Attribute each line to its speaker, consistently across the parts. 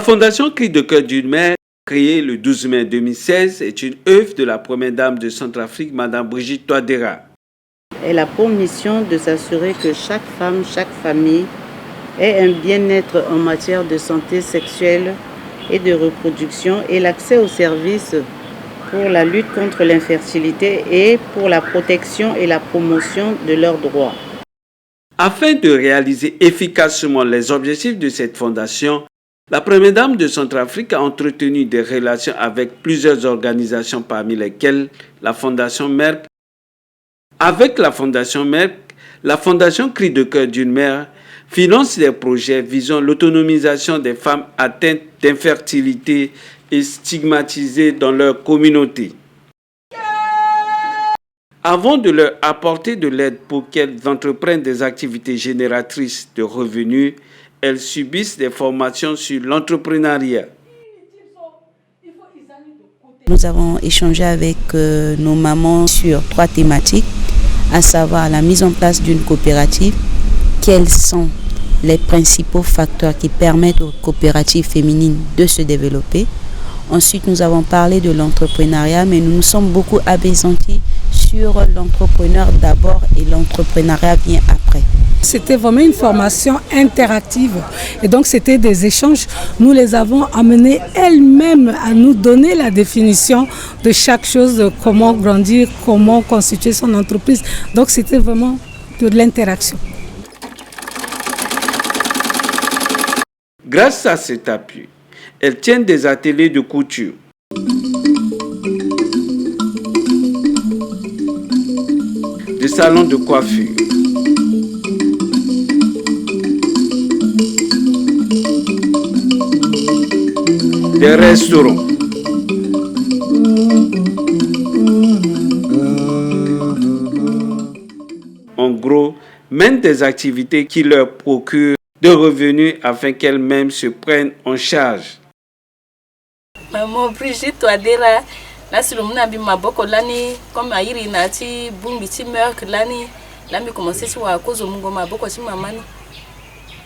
Speaker 1: La Fondation Cris de cœur d'une mère, créée le 12 mai 2016, est une œuvre de la première dame de Centrafrique, Mme Brigitte Touadéra.
Speaker 2: Elle a pour mission de s'assurer que chaque femme, chaque famille ait un bien-être en matière de santé sexuelle et de reproduction et l'accès aux services pour la lutte contre l'infertilité et pour la protection et la promotion de leurs droits.
Speaker 1: Afin de réaliser efficacement les objectifs de cette fondation, la première dame de Centrafrique a entretenu des relations avec plusieurs organisations parmi lesquelles la Fondation Merck. Avec la Fondation Merck, la Fondation Cris de cœur d'une mère finance des projets visant l'autonomisation des femmes atteintes d'infertilité et stigmatisées dans leur communauté. Avant de leur apporter de l'aide pour qu'elles entreprennent des activités génératrices de revenus, elles subissent des formations sur l'entrepreneuriat.
Speaker 3: Nous avons échangé avec nos mamans sur 3 thématiques, à savoir la mise en place d'une coopérative, quels sont les principaux facteurs qui permettent aux coopératives féminines de se développer. Ensuite, nous avons parlé de l'entrepreneuriat, mais nous nous sommes beaucoup appesantis sur l'entrepreneur d'abord et l'entrepreneuriat vient après.
Speaker 4: C'était vraiment une formation interactive et donc c'était des échanges. Nous les avons amenées elles-mêmes à nous donner la définition de chaque chose, de comment grandir, comment constituer son entreprise. Donc c'était vraiment de l'interaction.
Speaker 1: Grâce à cet appui, elles tiennent des ateliers de couture. Des salons de coiffure. Des restaurants. En gros, mènent des activités qui leur procurent de revenus afin qu'elles-mêmes se prennent en charge.
Speaker 5: Maman Brigitte Touadéra, là sur le monde ma boko lani comme airi nati bumbi ti merk lani là mi commencer sur à cause mungo ma boko ti mamani.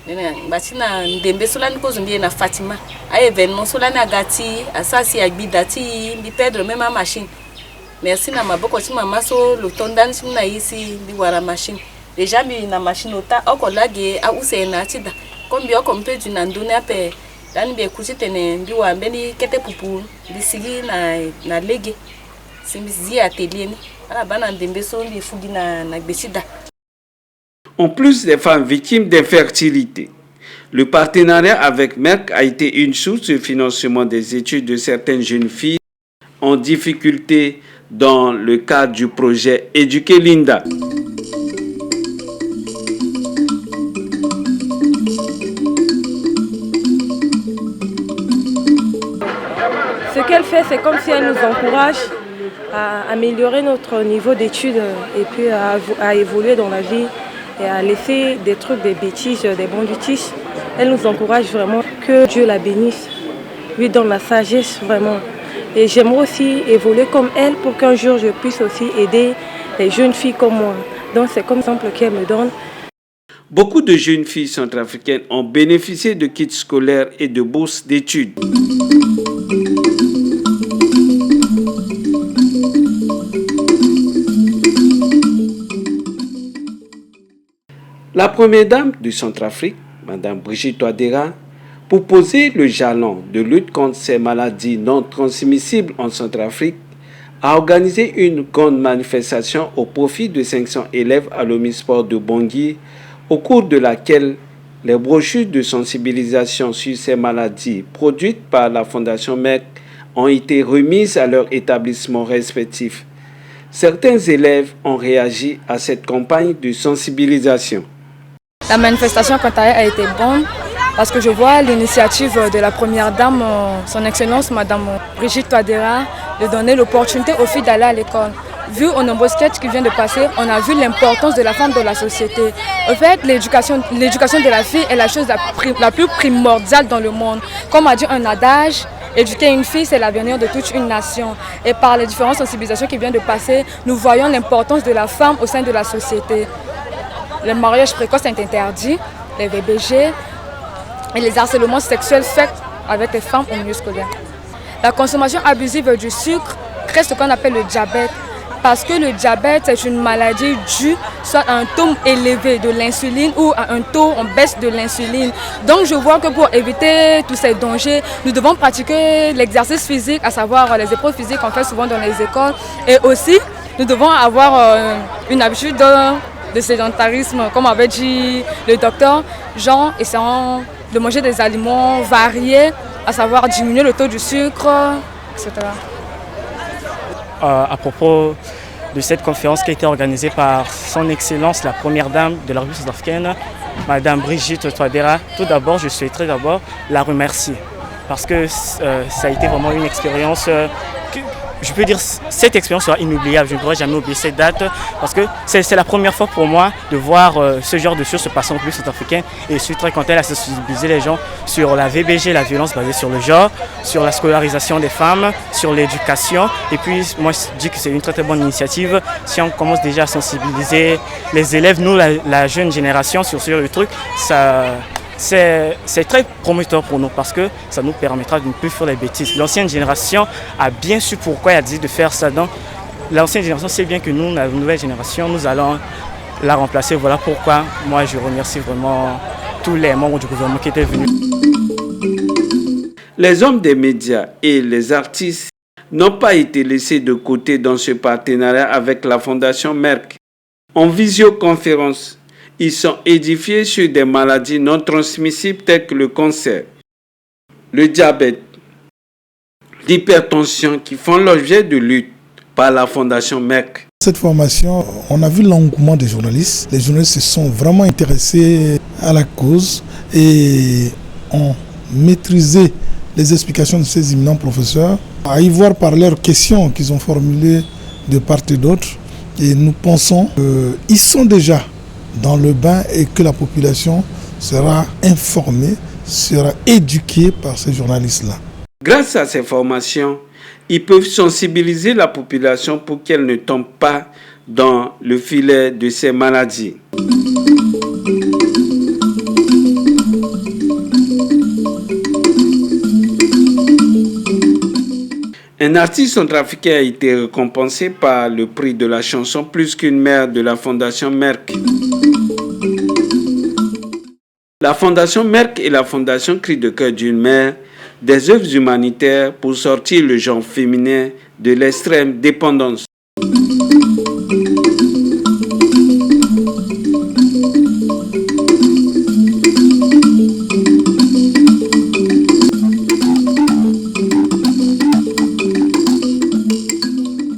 Speaker 5: Nena batina ndembe solani cause ndiye na Fatima. A événement solani agati asasi agbidati bi perdre même ma machine. Merci na ma boko ti mama so le tondan ti na ici bi wara machine. Déjà mi na machine ota okolage a usena tida. Comme bi okompe du nandone ape dani be kuchitene mbiwa mbeni kete pupu bisigi na lege simbizi atelier ni ala bana ndembe so ndi fugi na gbesida.
Speaker 1: En plus des femmes victimes d'infertilité, le partenariat avec Merck a été une source de financement des études de certaines jeunes filles en difficulté dans le cadre du projet Éduquer Linda.
Speaker 6: Ce qu'elle fait, c'est comme si elle nous encourage à améliorer notre niveau d'études et puis à évoluer dans la vie et à laisser des trucs, des bêtises, des banditismes. Elle nous encourage vraiment, que Dieu la bénisse, lui donne la sagesse vraiment. Et j'aimerais aussi évoluer comme elle pour qu'un jour je puisse aussi aider les jeunes filles comme moi. Donc c'est comme exemple qu'elle me donne.
Speaker 1: Beaucoup de jeunes filles centrafricaines ont bénéficié de kits scolaires et de bourses d'études. La première dame du Centrafrique, Mme Brigitte Touadéra, pour poser le jalon de lutte contre ces maladies non transmissibles en Centrafrique, a organisé une grande manifestation au profit de 500 élèves à l'Omnisport de Bangui, au cours de laquelle les brochures de sensibilisation sur ces maladies produites par la Fondation Merck ont été remises à leurs établissements respectifs. Certains élèves ont réagi à cette campagne de sensibilisation.
Speaker 7: La manifestation, quant à elle, a été bonne parce que je vois l'initiative de la première dame, son excellence, Madame Brigitte Touadéra, de donner l'opportunité aux filles d'aller à l'école. Vu aux nombreux sketchs qui viennent de passer, on a vu l'importance de la femme dans la société. En fait, l'éducation de la fille est la chose la plus primordiale dans le monde. Comme a dit un adage, éduquer une fille, c'est l'avenir de toute une nation. Et par les différentes sensibilisations qui viennent de passer, nous voyons l'importance de la femme au sein de la société. Le mariage précoce est interdit, les VBG et les harcèlements sexuels faits avec les femmes au milieu scolaire. La consommation abusive du sucre crée ce qu'on appelle le diabète. Parce que le diabète, c'est une maladie due soit à un taux élevé de l'insuline ou à un taux en baisse de l'insuline. Donc je vois que pour éviter tous ces dangers, nous devons pratiquer l'exercice physique, à savoir les épreuves physiques qu'on fait souvent dans les écoles. Et aussi, nous devons avoir une habitude de sédentarisme, comme avait dit le docteur, genre essayant de manger des aliments variés, à savoir diminuer le taux du sucre, etc.
Speaker 8: À propos de cette conférence qui a été organisée par son Excellence, la Première Dame de la République centrafricaine, Madame Brigitte Touadéra. Tout d'abord, je souhaiterais la remercier parce que ça a été vraiment une expérience je peux dire cette expérience sera inoubliable. Je ne pourrai jamais oublier cette date parce que c'est la première fois pour moi de voir ce genre de choses se passer en République centrafricaine et je suis très content de sensibiliser les gens sur la VBG, la violence basée sur le genre, sur la scolarisation des femmes, sur l'éducation. Et puis moi je dis que c'est une très bonne initiative. Si on commence déjà à sensibiliser les élèves, nous la jeune génération sur ce genre de trucs, c'est très prometteur pour nous parce que ça nous permettra de ne plus faire les bêtises. L'ancienne génération a bien su pourquoi elle a dit de faire ça. Donc l'ancienne génération sait bien que nous, la nouvelle génération, nous allons la remplacer. Voilà pourquoi moi je remercie vraiment tous les membres du gouvernement qui étaient venus.
Speaker 1: Les hommes des médias et les artistes n'ont pas été laissés de côté dans ce partenariat avec la Fondation Merck. En visioconférence, ils sont édifiés sur des maladies non transmissibles telles que le cancer, le diabète, l'hypertension qui font l'objet de lutte par la Fondation Merck.
Speaker 9: Cette formation, on a vu l'engouement des journalistes. Les journalistes se sont vraiment intéressés à la cause et ont maîtrisé les explications de ces éminents professeurs, à y voir par leurs questions qu'ils ont formulées de part et d'autre. Et nous pensons qu'ils sont déjà dans le bain et que la population sera informée, sera éduquée par ces journalistes-là.
Speaker 1: Grâce à ces formations, ils peuvent sensibiliser la population pour qu'elle ne tombe pas dans le filet de ces maladies. Un artiste centrafricain a été récompensé par le prix de la chanson Plus qu'une mère de la Fondation Merck. La Fondation Merck et la Fondation Cri de cœur d'une mère, des œuvres humanitaires pour sortir le genre féminin de l'extrême dépendance.